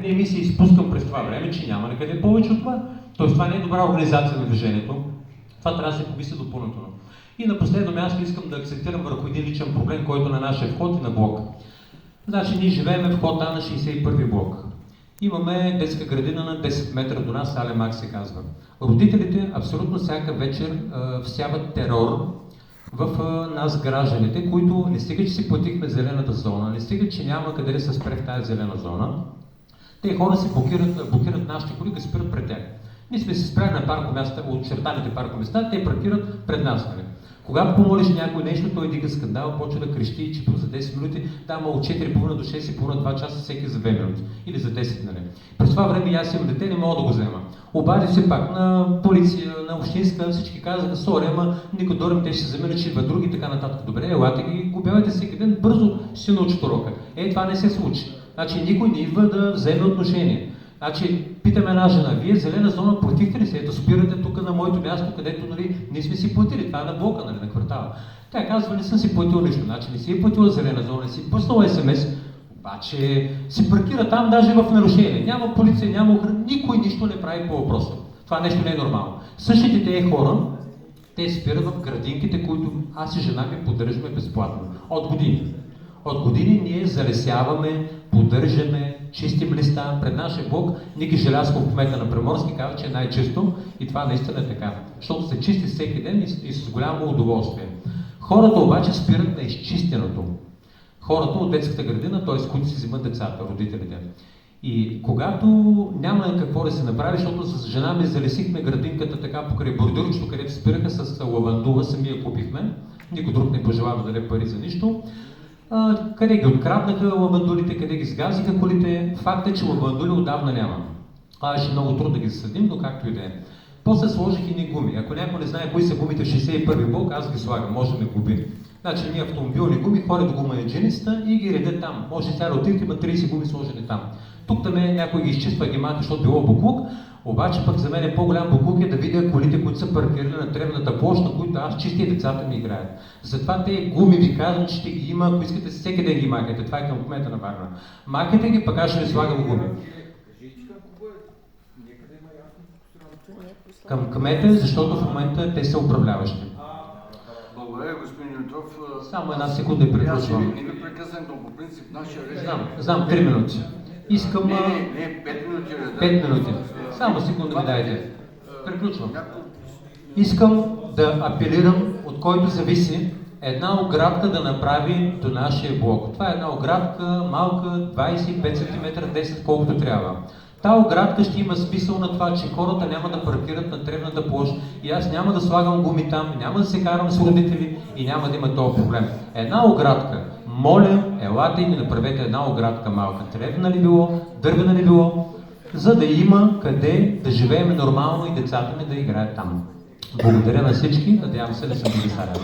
не ми се изпускам през това време, че няма накъде повече от това. Тоест това не е добра организация на движението. Това трябва да се помисли допълнително. И на последно място искам да акцентирам върху един личен проблем, който на нашия вход и на блок. Значи ние живеем вход на 61-ви блок. Имаме детска градина на 10 метра до нас, Алемак се казва. Родителите абсолютно всяка вечер всяват терор в нас гражданите, които не стига, че си платихме зелената зона, не стига, че няма къде да се спре в тази зелена зона, те хора си блокират нашите коли, да спират пред тях. Ние сме се спряли на паркоместа, от чертаните паркоместа, те паркират пред нас. Когато помолиш някой нещо, той дига скандал, почва да крещи, че за 10 минути, ама от 4,5 до 6,5, 2 часа всеки за 2 минути. Или за 10, нали. През това време аз имам дете, не мога да го взема. Обади се пак на полиция, на общинска, всички казаха, сори, ама никой дорем, те ще се заминат, че идват други и така нататък. Добре, елате ги, го обявете всеки ден, бързо ще научат урока. Това не се случи. Значи никой не идва да вземе отношение. Значи, питаме една жена, вие зелена зона платихте ли се? Ето спирате тук на моето място, където нали, не сме си платили, това е на блока, нали, на квартала. Тя казва, не съм си платил нищо, значи не си е платила зелена зона, не си пуснала СМС, обаче си паркира там даже в нарушение. Няма полиция, няма охрана, никой нищо не прави по въпроса. Това нещо не е нормално. Същите тези хора, те спират в градинките, които аз и жена ми поддържаме безплатно. От години. От години ние залесяваме, поддържаме, чистим листа. Пред нашия блок Ники Желязков, кмета на Приморски, казва, че е най-чисто и това наистина е така. Защото се чисти всеки ден и с голямо удоволствие. Хората обаче спират на изчистеното. Хората от детската градина, т.е. които си взимат децата, родителите. И когато няма какво да се направи, защото с жена ми залесихме градинката така покрай бордюрчето, където спираха с лавандула, самия купихме. Никой друг не пожелава да даде пари за нищо. Къде ги откраднаха лавандулите, къде ги сгазиха колите. Факт е, че лавандули отдавна няма. Ще много трудно да ги засадим, но както и да е. После сложих и ни гуми. Ако някой не знае кои са гумите в 61-ви блок, аз ги слагам, може да ме губи. Значи ние автомобилни гуми ходят до гумаджиницата и ги редят там. Може сега да отидете, има 30 гуми сложени там. Тук там някой ги изчиства, ги мати, защото било буклук. Обаче пък за мен е по-голям буклук е да видя колите, които са паркирали на тревната площ, на които аз чисти и децата ми играят. Затова те гуми ви казвам, че ще ги има, ако искате всеки ден ги махайте. Това е към кмета на Варна. Махайте ги, пък аз ще ви слагам гуми. Към кмета, защото в момента те са управляващи. Благодаря, господин Димитров. Само една секунда и приключвам. Не ви прекъснем, но по принцип нашия режим... Знам, 3 минути. Искам... Не, 5 минути. 5 минути. Само секунда ми дайте. Приключвам. Искам да апелирам, от който зависи, една оградка да направи до нашия блок. Това е една оградка, малка, 25 см, 10 колкото трябва. Та оградка ще има смисъл на това, че хората няма да паркират на тревната площ и аз няма да слагам гуми там, няма да се карам с родители и няма да има този проблем. Една оградка. Моля, елате и ми направете една оградка малка. Тревна ли било, дървена ли било, за да има къде да живеем нормално и децата ми да играят там. Благодаря на всички, надявам се да съм ги засарял.